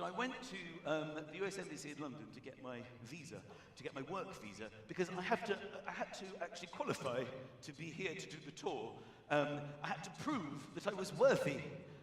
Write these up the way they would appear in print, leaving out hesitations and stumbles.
So I went to the US Embassy in London to get my visa, to get my work visa, because I had to actually qualify to be here to do the tour. I had to prove that I was worthy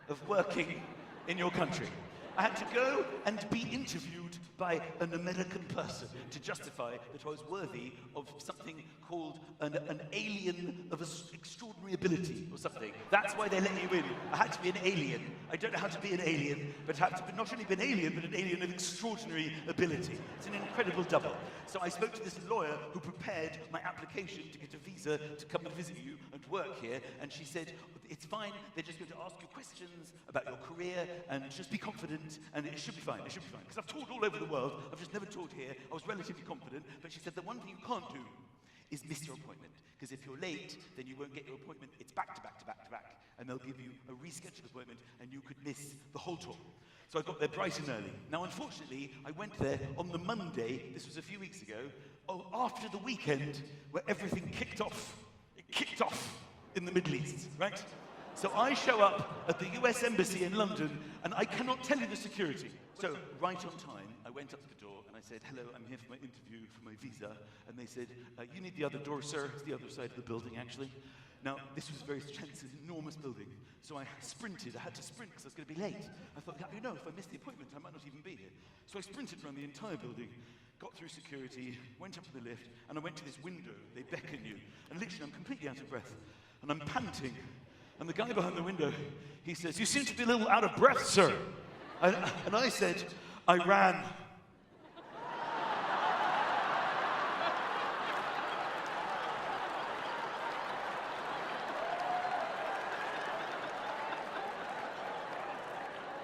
of working in your country. I had to go and be interviewed by an American person to justify that I was worthy of something called an alien of extraordinary ability or something. That's why they let you in. I had to be an alien. I don't know how to be an alien, but I have to be not only be an alien, but an alien of extraordinary ability. It's an incredible double. So I spoke to this lawyer who prepared my application to get a visa to come and visit you and work here, and she said, it's fine, they're just going to ask you questions about your career, and just be confident, and it should be fine, it should be fine. Because I've toured all over the world, I've just never toured here, I was relatively confident, but she said the one thing you can't do is miss your appointment. Because if you're late, then you won't get your appointment, it's back to back to back to back, and they'll give you a rescheduled appointment, and you could miss the whole tour. So I got there bright and early. Now, unfortunately, I went there on the Monday, this was a few weeks ago, after the weekend where everything kicked off. It kicked off in the Middle East, right? So I show up at the US Embassy in London, and I cannot tell you the security. So right on time, I went up to the door, and I said, hello, I'm here for my interview for my visa. And they said, you need the other door, sir. It's the other side of the building, actually. Now, this was a very tense, enormous building. So I sprinted. I had to sprint because I was going to be late. I thought, you know, if I miss the appointment, I might not even be here. So I sprinted around the entire building, got through security, went up to the lift, and I went to this window. They beckon you. And literally, I'm completely out of breath. And I'm panting. And the guy behind the window, he says, you seem to be a little out of breath, sir. And I said, I ran.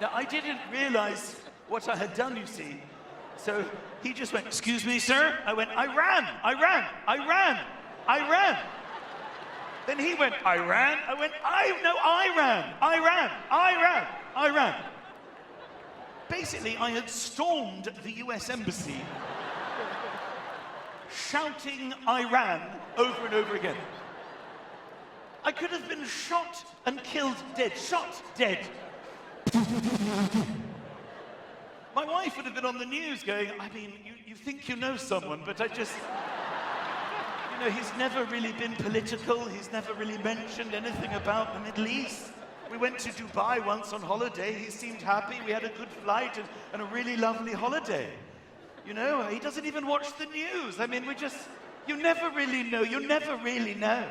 Now, I didn't realize what I had done, you see. So he just went, excuse me, sir? I went, I ran. Then he went, I ran. I went, I ran. Basically, I had stormed the US Embassy, shouting I ran over and over again. I could have been shot and killed dead. Shot dead. My wife would have been on the news going, I mean, you think you know someone, but I just... You know, he's never really been political. He's never really mentioned anything about the Middle East. We went to Dubai once on holiday. He seemed happy. We had a good flight and a really lovely holiday. You know, he doesn't even watch the news. I mean, you never really know. You never really know.